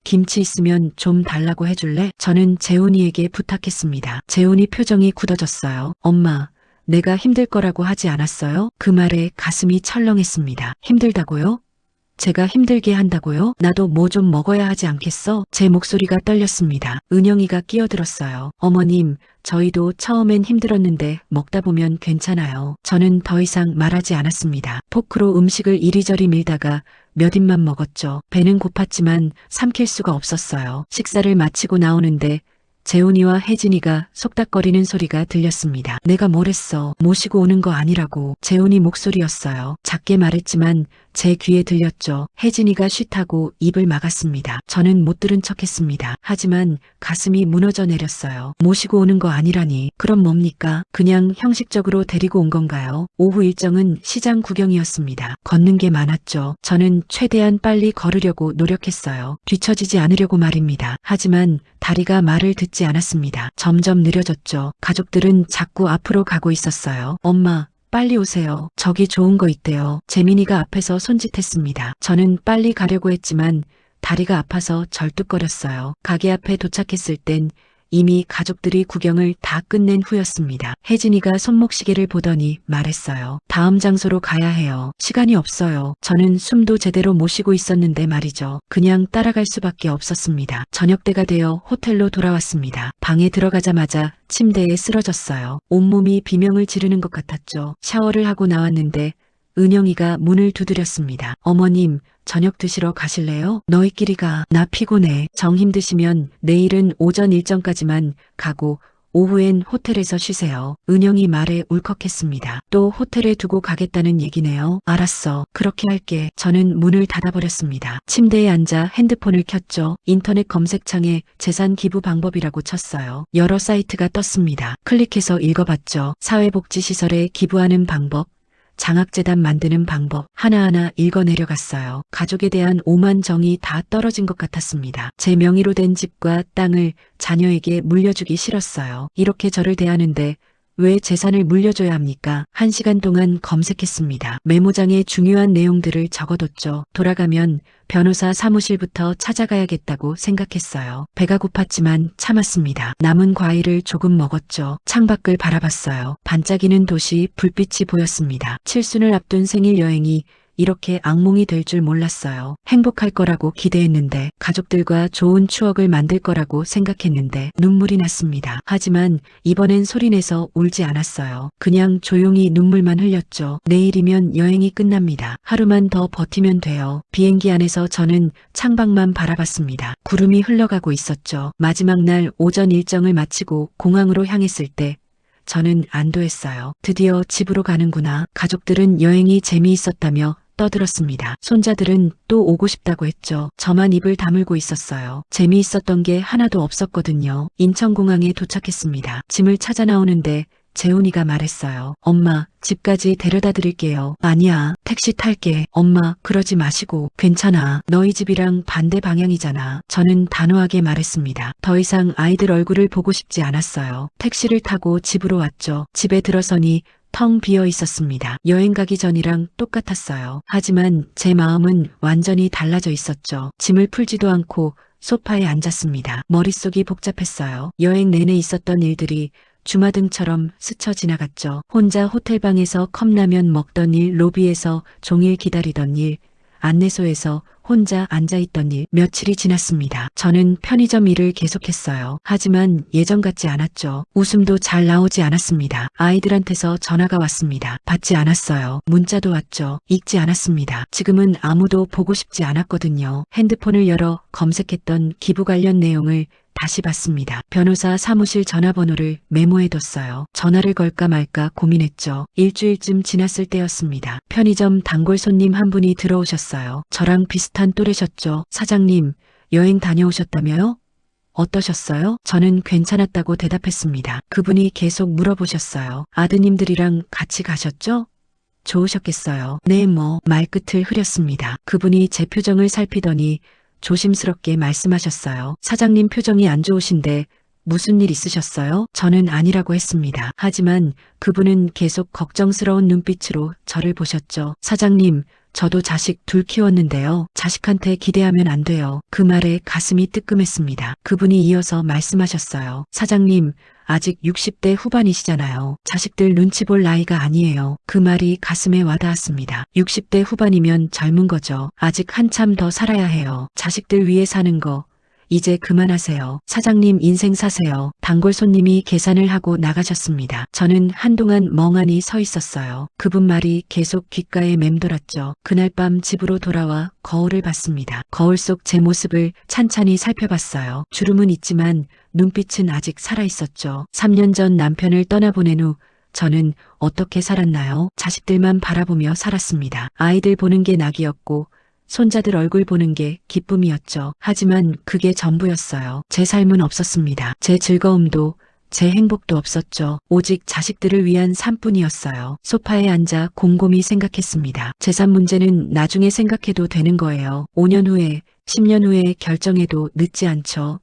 김치 있으면 좀 달라고 해줄래? 저는 재훈이에게 부탁했습니다. 재훈이 표정이 굳어졌어요. 엄마, 내가 힘들 거라고 하지 않았어요? 그 말에 가슴이 철렁했습니다. 힘들다고요? 제가 힘들게 한다고요? 나도 뭐 좀 먹어야 하지 않겠어? 제 목소리가 떨렸습니다. 은영이가 끼어들었어요. 어머님, 저희도 처음엔 힘들었는데 먹다 보면 괜찮아요. 저는 더 이상 말하지 않았습니다. 포크로 음식을 이리저리 밀다가 몇 입만 먹었죠. 배는 고팠지만 삼킬 수가 없었어요. 식사를 마치고 나오는데 재훈이와 혜진이가 속닥거리는 소리가 들렸습니다. 내가 뭘 했어? 모시고 오는 거 아니라고. 재훈이 목소리였어요. 작게 말했지만 제 귀에 들렸죠. 혜진이가 쉿하고 입을 막았습니다. 저는 못 들은 척했습니다. 하지만 가슴이 무너져 내렸어요. 모시고 오는 거 아니라니. 그럼 뭡니까? 그냥 형식적으로 데리고 온 건가요? 오후 일정은 시장 구경이었습니다. 걷는 게 많았죠. 저는 최대한 빨리 걸으려고 노력했어요. 뒤처지지 않으려고 말입니다. 하지만 다리가 말을 듣지 않았습니다. 점점 느려졌죠. 가족들은 자꾸 앞으로 가고 있었어요. 엄마, 빨리 오세요. 저기 좋은 거 있대요. 재민이가 앞에서 손짓했습니다. 저는 빨리 가려고 했지만 다리가 아파서 절뚝거렸어요. 가게 앞에 도착했을 땐 이미 가족들이 구경을 다 끝낸 후였습니다. 혜진이가 손목시계를 보더니 말했어요. 다음 장소로 가야 해요. 시간이 없어요. 저는 숨도 제대로 못 쉬고 있었는데 말이죠. 그냥 따라갈 수밖에 없었습니다. 저녁때가 되어 호텔로 돌아왔습니다. 방에 들어가자마자 침대에 쓰러졌어요. 온몸이 비명을 지르는 것 같았죠. 샤워를 하고 나왔는데 은영이가 문을 두드렸습니다. 어머님, 저녁 드시러 가실래요? 너희끼리 가. 나 피곤해. 정 힘드시면 내일은 오전 일정까지만 가고 오후엔 호텔에서 쉬세요. 은영이 말에 울컥했습니다. 또 호텔에 두고 가겠다는 얘기네요. 알았어. 그렇게 할게. 저는 문을 닫아버렸습니다. 침대에 앉아 핸드폰을 켰죠. 인터넷 검색창에 재산 기부 방법이라고 쳤어요. 여러 사이트가 떴습니다. 클릭해서 읽어봤죠. 사회복지시설에 기부하는 방법, 장학재단 만드는 방법 하나하나 읽어내려갔어요. 가족에 대한 오만 정이 다 떨어진 것 같았습니다. 제 명의로 된 집과 땅을 자녀에게 물려주기 싫었어요. 이렇게 저를 대하는데 왜 재산을 물려줘야 합니까? 1시간 동안 검색했습니다. 메모장에 중요한 내용들을 적어뒀죠. 돌아가면 변호사 사무실부터 찾아가야겠다고 생각했어요. 배가 고팠지만 참았습니다. 남은 과일을 조금 먹었죠. 창밖을 바라봤어요. 반짝이는 도시, 불빛이 보였습니다. 칠순을 앞둔 생일 여행이 이렇게 악몽이 될 줄 몰랐어요. 행복할 거라고 기대했는데, 가족들과 좋은 추억을 만들 거라고 생각했는데 눈물이 났습니다. 하지만 이번엔 소리내서 울지 않았어요. 그냥 조용히 눈물만 흘렸죠. 내일이면 여행이 끝납니다. 하루만 더 버티면 돼요. 비행기 안에서 저는 창밖만 바라봤습니다. 구름이 흘러가고 있었죠. 마지막 날 오전 일정을 마치고 공항으로 향했을 때 저는 안도했어요. 드디어 집으로 가는구나. 가족들은 여행이 재미있었다며 떠들었습니다. 손자들은 또 오고 싶다고 했죠. 저만 입을 다물고 있었어요. 재미있었던 게 하나도 없었거든요. 인천공항에 도착했습니다. 짐을 찾아 나오는데 재훈이가 말했어요. 엄마, 집까지 데려다 드릴게요. 아니야, 택시 탈게. 엄마, 그러지 마시고. 괜찮아. 너희 집이랑 반대 방향이잖아. 저는 단호하게 말했습니다. 더 이상 아이들 얼굴을 보고 싶지 않았어요. 택시를 타고 집으로 왔죠. 집에 들어서니 텅 비어 있었습니다. 여행 가기 전이랑 똑같았어요. 하지만 제 마음은 완전히 달라져 있었죠. 짐을 풀지도 않고 소파에 앉았습니다. 머릿속이 복잡했어요. 여행 내내 있었던 일들이 주마등처럼 스쳐 지나갔죠. 혼자 호텔방에서 컵라면 먹던 일, 로비에서 종일 기다리던 일, 안내소에서 혼자 앉아있던 일, 며칠이 지났습니다. 저는 편의점 일을 계속했어요. 하지만 예전 같지 않았죠. 웃음도 잘 나오지 않았습니다. 아이들한테서 전화가 왔습니다. 받지 않았어요. 문자도 왔죠. 읽지 않았습니다. 지금은 아무도 보고 싶지 않았거든요. 핸드폰을 열어 검색했던 기부 관련 내용을 다시 봤습니다. 변호사 사무실 전화번호를 메모해뒀어요. 전화를 걸까 말까 고민했죠. 일주일쯤 지났을 때였습니다. 편의점 단골 손님 한 분이 들어오셨어요. 저랑 비슷한 또래셨죠. 사장님, 여행 다녀오셨다며요? 어떠셨어요? 저는 괜찮았다고 대답했습니다. 그분이 계속 물어보셨어요. 아드님들이랑 같이 가셨죠? 좋으셨겠어요. 네, 말끝을 흐렸습니다. 그분이 제 표정을 살피더니 조심스럽게 말씀하셨어요. 사장님 표정이 안 좋으신데 무슨 일 있으셨어요? 저는 아니라고 했습니다. 하지만 그분은 계속 걱정스러운 눈빛으로 저를 보셨죠. 사장님, 저도 자식 둘 키웠는데요. 자식한테 기대하면 안 돼요. 그 말에 가슴이 뜨끔했습니다. 그분이 이어서 말씀하셨어요. 사장님, 아직 60대 후반이시잖아요. 자식들 눈치 볼 나이가 아니에요. 그 말이 가슴에 와닿았습니다. 60대 후반이면 젊은 거죠. 아직 한참 더 살아야 해요. 자식들 위해 사는 거 이제 그만하세요. 사장님 인생 사세요. 단골 손님이 계산을 하고 나가셨습니다. 저는 한동안 멍하니 서 있었어요. 그분 말이 계속 귓가에 맴돌았죠. 그날 밤 집으로 돌아와 거울을 봤습니다. 거울 속 제 모습을 찬찬히 살펴봤어요. 주름은 있지만 눈빛은 아직 살아있었죠. 3년 전 남편을 떠나보낸 후 저는 어떻게 살았나요? 자식들만 바라보며 살았습니다. 아이들 보는 게 낙이었고 손자들 얼굴 보는 게 기쁨이었죠. 하지만 그게 전부였어요. 제 삶은 없었습니다. 제 즐거움도 제 행복도 없었죠. 오직 자식들을 위한 삶뿐이었어요. 소파에 앉아 곰곰이 생각했습니다. 재산 문제는 나중에 생각해도 되는 거예요. 5년 후에, 10년 후에 결정해도 늦지 않죠.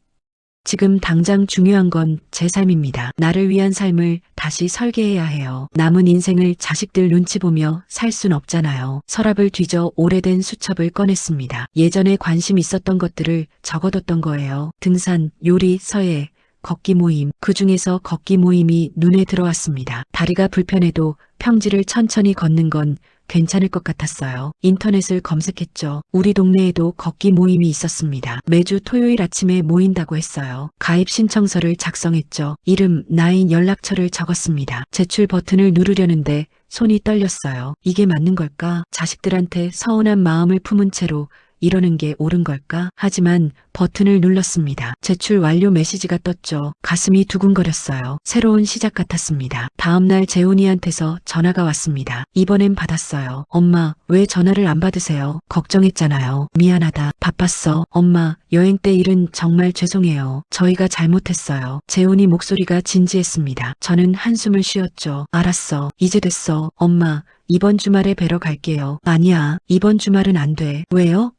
지금 당장 중요한 건 제 삶입니다. 나를 위한 삶을 다시 설계해야 해요. 남은 인생을 자식들 눈치 보며 살 순 없잖아요. 서랍을 뒤져 오래된 수첩을 꺼냈습니다. 예전에 관심 있었던 것들을 적어뒀던 거예요. 등산, 요리, 서예, 걷기 모임, 그 중에서 걷기 모임이 눈에 들어왔습니다. 다리가 불편해도 평지를 천천히 걷는 건 괜찮을 것 같았어요. 인터넷을 검색했죠. 우리 동네에도 걷기 모임이 있었습니다. 매주 토요일 아침에 모인다고 했어요. 가입 신청서를 작성했죠. 이름, 나이, 연락처를 적었습니다. 제출 버튼을 누르려는데 손이 떨렸어요. 이게 맞는 걸까? 자식들한테 서운한 마음을 품은 채로 이러는 게 옳은 걸까? 하지만 버튼을 눌렀습니다. 제출 완료 메시지가 떴죠. 가슴이 두근거렸어요. 새로운 시작 같았습니다. 다음날 재훈이한테서 전화가 왔습니다. 이번엔 받았어요. 엄마, 왜 전화를 안 받으세요? 걱정했잖아요. 미안하다. 바빴어. 엄마, 여행 때 일은 정말 죄송해요. 저희가 잘못했어요. 재훈이 목소리가 진지했습니다. 저는 한숨을 쉬었죠. 알았어. 이제 됐어. 엄마, 이번 주말에 뵈러 갈게요. 아니야. 이번 주말은 안 돼. 왜요?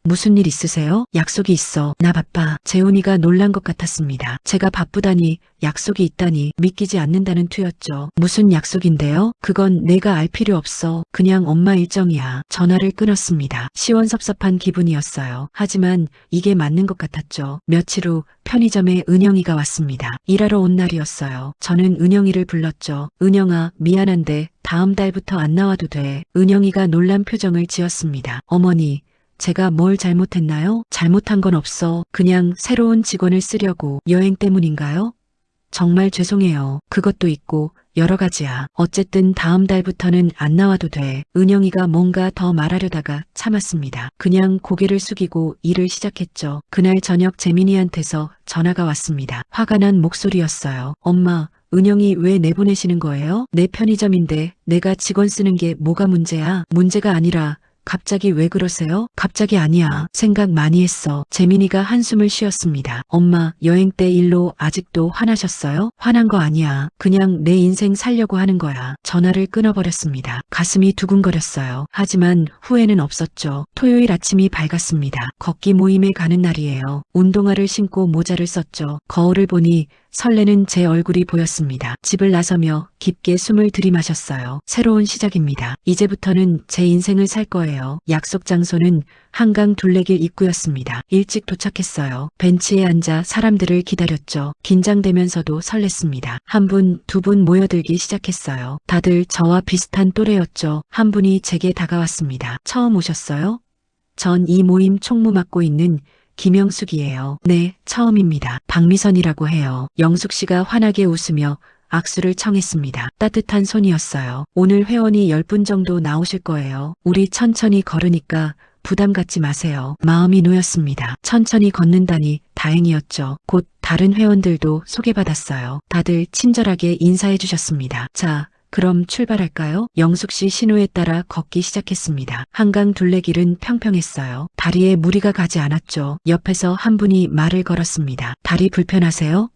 무슨 일 있으세요? 약속이 있어. 나 바빠. 재훈이가 놀란 것 같았습니다. 제가 바쁘다니, 약속이 있다니 믿기지 않는다는 투였죠. 무슨 약속인데요? 그건 내가 알 필요 없어. 그냥 엄마 일정이야. 전화를 끊었습니다. 시원섭섭한 기분이었어요. 하지만 이게 맞는 것 같았죠. 며칠 후 편의점에 은영이가 왔습니다. 일하러 온 날이었어요. 저는 은영이를 불렀죠. 은영아, 미안한데 다음 달부터 안 나와도 돼. 은영이가 놀란 표정을 지었습니다. 어머니, 제가 뭘 잘못했나요? 잘못한 건 없어. 그냥 새로운 직원을 쓰려고. 여행 때문인가요? 정말 죄송해요. 그것도 있고 여러 가지야. 어쨌든 다음 달부터는 안 나와도 돼. 은영이가 뭔가 더 말하려다가 참았습니다. 그냥 고개를 숙이고 일을 시작했죠. 그날 저녁 재민이한테서 전화가 왔습니다. 화가 난 목소리였어요. 엄마, 은영이 왜 내보내시는 거예요? 내 편의점인데 내가 직원 쓰는 게 뭐가 문제야? 문제가 아니라 갑자기 왜 그러세요? 갑자기 아니야. 생각 많이 했어. 재민이가 한숨을 쉬었습니다. 엄마, 여행 때 일로 아직도 화나셨어요? 화난 거 아니야. 그냥 내 인생 살려고 하는 거야. 전화를 끊어버렸습니다. 가슴이 두근거렸어요. 하지만 후회는 없었죠. 토요일 아침이 밝았습니다. 걷기 모임에 가는 날이에요. 운동화를 신고 모자를 썼죠. 거울을 보니 설레는 제 얼굴이 보였습니다. 집을 나서며 깊게 숨을 들이마셨어요. 새로운 시작입니다. 이제부터는 제 인생을 살 거예요. 약속 장소는 한강 둘레길 입구였습니다. 일찍 도착했어요. 벤치에 앉아 사람들을 기다렸죠. 긴장되면서도 설렜습니다. 한 분, 두 분 모여들기 시작했어요. 다들 저와 비슷한 또래였죠. 한 분이 제게 다가왔습니다. 처음 오셨어요? 전 이 모임 총무 맡고 있는 김영숙이에요. 네, 처음입니다. 박미선이라고 해요. 영숙 씨가 환하게 웃으며 악수를 청했습니다. 따뜻한 손이었어요. 오늘 회원이 10분 정도 나오실 거예요. 우리 천천히 걸으니까 부담 갖지 마세요. 마음이 놓였습니다. 천천히 걷는다니 다행이었죠. 곧 다른 회원들도 소개받았어요. 다들 친절하게 인사해 주셨습니다. 자, 그럼 출발할까요? 영숙 씨 신호에 따라 걷기 시작했습니다. 한강 둘레길은 평평했어요. 다리에 무리가 가지 않았죠. 옆에서 한 분이 말을 걸었습니다. 다리 불편하세요?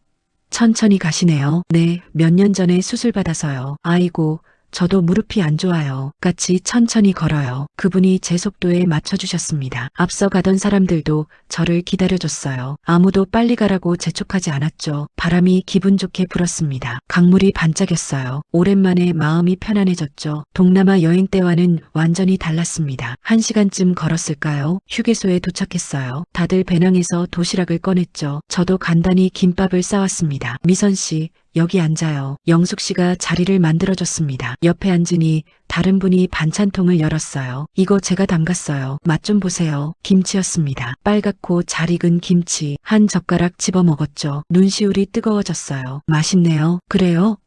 천천히 가시네요. 네, 몇 년 전에 수술 받아서요. 아이고, 저도 무릎이 안 좋아요. 같이 천천히 걸어요. 그분이 제 속도에 맞춰주셨습니다. 앞서 가던 사람들도 저를 기다려줬어요. 아무도 빨리 가라고 재촉하지 않았죠. 바람이 기분 좋게 불었습니다. 강물이 반짝였어요. 오랜만에 마음이 편안해졌죠. 동남아 여행 때와는 완전히 달랐습니다. 1시간쯤 걸었을까요? 휴게소에 도착했어요. 다들 배낭에서 도시락을 꺼냈죠. 저도 간단히 김밥을 싸왔습니다. 미선 씨, 여기 앉아요. 영숙 씨가 자리를 만들어줬습니다. 옆에 앉으니 다른 분이 반찬통을 열었어요. 이거 제가 담갔어요. 맛 좀 보세요. 김치였습니다. 빨갛고 잘 익은 김치. 한 젓가락 집어 먹었죠. 눈시울이 뜨거워졌어요. 맛있네요. 그래요?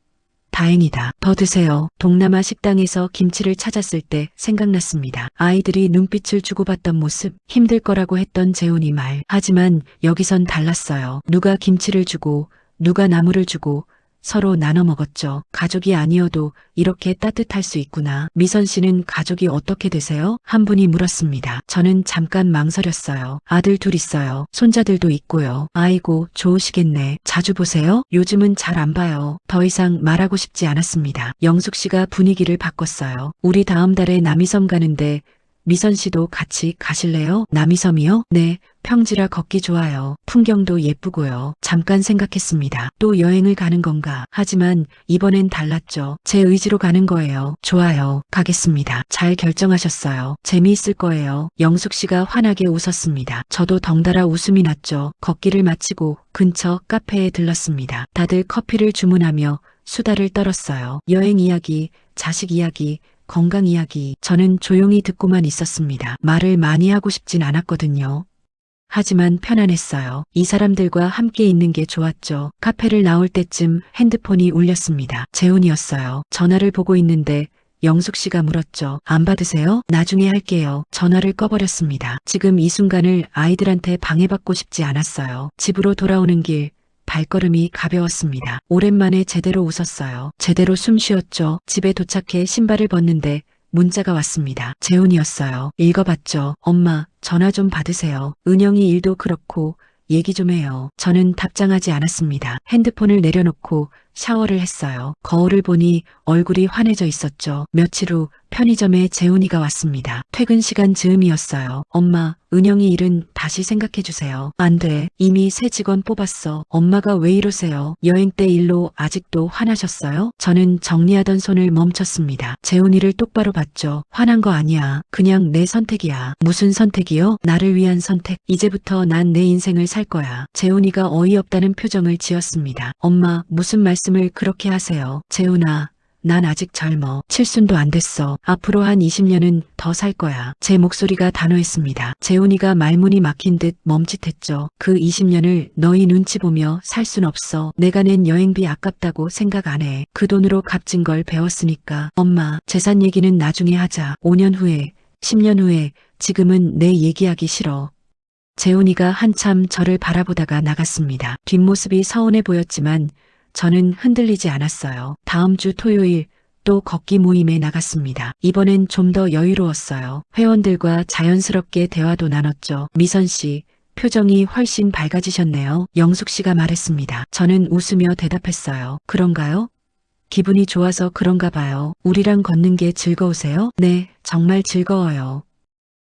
다행이다. 더 드세요. 동남아 식당에서 김치를 찾았을 때 생각났습니다. 아이들이 눈빛을 주고받던 모습, 힘들 거라고 했던 재훈이 말. 하지만 여기선 달랐어요. 누가 김치를 주고 누가 나물을 주고 서로 나눠 먹었죠. 가족이 아니어도 이렇게 따뜻할 수 있구나. 미선 씨는 가족이 어떻게 되세요? 한 분이 물었습니다. 저는 잠깐 망설였어요. 아들 둘 있어요. 손자들도 있고요. 아이고, 좋으시겠네. 자주 보세요? 요즘은 잘 안 봐요. 더 이상 말하고 싶지 않았습니다. 영숙 씨가 분위기를 바꿨어요. 우리 다음 달에 남이섬 가는데 미선 씨도 같이 가실래요? 남이섬이요? 네, 평지라 걷기 좋아요. 풍경도 예쁘고요. 잠깐 생각했습니다. 또 여행을 가는 건가? 하지만 이번엔 달랐죠. 제 의지로 가는 거예요. 좋아요. 가겠습니다. 잘 결정하셨어요. 재미있을 거예요. 영숙 씨가 환하게 웃었습니다. 저도 덩달아 웃음이 났죠. 걷기를 마치고 근처 카페에 들렀습니다. 다들 커피를 주문하며 수다를 떨었어요. 여행 이야기, 자식 이야기, 건강 이야기. 저는 조용히 듣고만 있었습니다. 말을 많이 하고 싶진 않았거든요. 하지만 편안했어요. 이 사람들과 함께 있는 게 좋았죠. 카페를 나올 때쯤 핸드폰이 울렸습니다. 재훈이었어요. 전화를 보고 있는데 영숙 씨가 물었죠. 안 받으세요? 나중에 할게요. 전화를 꺼버렸습니다. 지금 이 순간을 아이들한테 방해받고 싶지 않았어요. 집으로 돌아오는 길 발걸음이 가벼웠습니다. 오랜만에 제대로 웃었어요. 제대로 숨 쉬었죠. 집에 도착해 신발을 벗는데 문자가 왔습니다. 재훈이었어요. 읽어봤죠. 엄마, 전화 좀 받으세요. 은영이 일도 그렇고 얘기 좀 해요. 저는 답장하지 않았습니다. 핸드폰을 내려놓고 샤워를 했어요. 거울을 보니 얼굴이 환해져 있었죠. 며칠 후 편의점에 재훈이가 왔습니다. 퇴근 시간 즈음이었어요. 엄마, 은영이 일은 다시 생각해주세요. 안 돼. 이미 새 직원 뽑았어. 엄마가 왜 이러세요? 여행 때 일로 아직도 화나셨어요? 저는 정리하던 손을 멈췄습니다. 재훈이를 똑바로 봤죠. 화난 거 아니야. 그냥 내 선택이야. 무슨 선택이요? 나를 위한 선택. 이제부터 난 내 인생을 살 거야. 재훈이가 어이없다는 표정을 지었습니다. 엄마, 무슨 말씀을 그렇게 하세요? 재훈아, 난 아직 젊어. 칠순도 안 됐어. 앞으로 한 20년은 더 살 거야. 제 목소리가 단호했습니다. 재훈이가 말문이 막힌 듯 멈칫했죠. 그 20년을 너희 눈치 보며 살 순 없어. 내가 낸 여행비 아깝다고 생각 안 해. 그 돈으로 값진 걸 배웠으니까. 엄마, 재산 얘기는 나중에 하자. 5년 후에, 10년 후에, 지금은 내 얘기하기 싫어. 재훈이가 한참 저를 바라보다가 나갔습니다. 뒷모습이 서운해 보였지만 저는 흔들리지 않았어요. 다음 주 토요일 또 걷기 모임에 나갔습니다. 이번엔 좀 더 여유로웠어요. 회원들과 자연스럽게 대화도 나눴죠. 미선 씨, 표정이 훨씬 밝아지셨네요. 영숙 씨가 말했습니다. 저는 웃으며 대답했어요. 그런가요? 기분이 좋아서 그런가 봐요. 우리랑 걷는 게 즐거우세요? 네, 정말 즐거워요.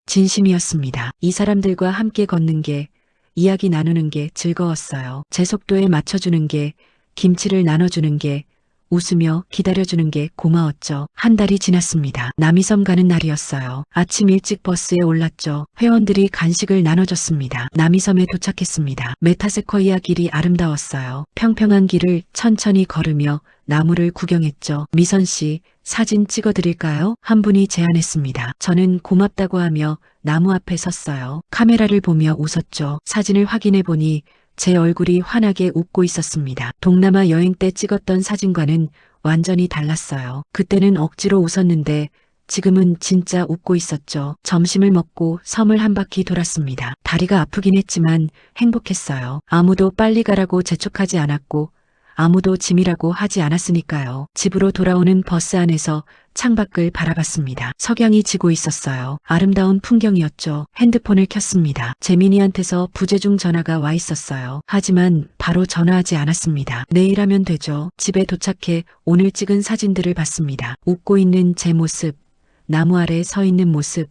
진심이었습니다. 이 사람들과 함께 걷는 게, 이야기 나누는 게 즐거웠어요. 제 속도에 맞춰주는 게, 김치를 나눠주는 게, 웃으며 기다려주는 게 고마웠죠. 한 달이 지났습니다. 남이섬 가는 날이었어요. 아침 일찍 버스에 올랐죠. 회원들이 간식을 나눠줬습니다. 남이섬에 도착했습니다. 메타세쿼이아 길이 아름다웠어요. 평평한 길을 천천히 걸으며 나무를 구경했죠. 미선 씨, 사진 찍어드릴까요? 한 분이 제안했습니다. 저는 고맙다고 하며 나무 앞에 섰어요. 카메라를 보며 웃었죠. 사진을 확인해 보니 제 얼굴이 환하게 웃고 있었습니다. 동남아 여행 때 찍었던 사진과는 완전히 달랐어요. 그때는 억지로 웃었는데 지금은 진짜 웃고 있었죠. 점심을 먹고 섬을 한 바퀴 돌았습니다. 다리가 아프긴 했지만 행복했어요. 아무도 빨리 가라고 재촉하지 않았고 아무도 짐이라고 하지 않았으니까요. 집으로 돌아오는 버스 안에서 창밖을 바라봤습니다. 석양이 지고 있었어요. 아름다운 풍경이었죠. 핸드폰을 켰습니다. 재민이한테서 부재중 전화가 와 있었어요. 하지만 바로 전화하지 않았습니다. 내일 하면 되죠. 집에 도착해 오늘 찍은 사진들을 봤습니다. 웃고 있는 제 모습, 나무 아래 서 있는 모습,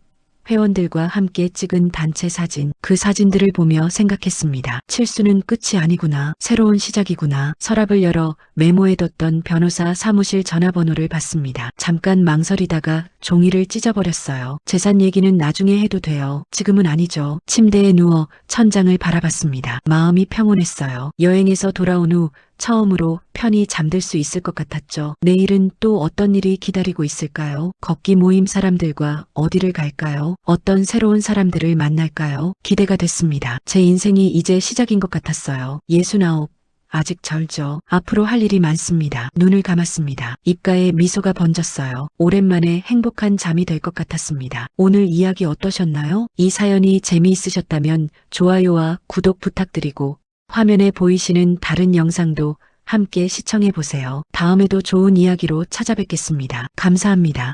회원들과 함께 찍은 단체 사진. 그 사진들을 보며 생각했습니다. 칠수는 끝이 아니구나. 새로운 시작이구나. 서랍을 열어 메모해뒀던 변호사 사무실 전화번호를 봤습니다. 잠깐 망설이다가 종이를 찢어버렸어요. 재산 얘기는 나중에 해도 돼요. 지금은 아니죠. 침대에 누워 천장을 바라봤습니다. 마음이 평온했어요. 여행에서 돌아온 후 처음으로 편히 잠들 수 있을 것 같았죠. 내일은 또 어떤 일이 기다리고 있을까요? 걷기 모임 사람들과 어디를 갈까요? 어떤 새로운 사람들을 만날까요? 기대가 됐습니다. 제 인생이 이제 시작인 것 같았어요. 69. 아직 절죠. 앞으로 할 일이 많습니다. 눈을 감았습니다. 입가에 미소가 번졌어요. 오랜만에 행복한 잠이 될 것 같았습니다. 오늘 이야기 어떠셨나요? 이 사연이 재미있으셨다면 좋아요와 구독 부탁드리고 화면에 보이시는 다른 영상도 함께 시청해 보세요. 다음에도 좋은 이야기로 찾아뵙겠습니다. 감사합니다.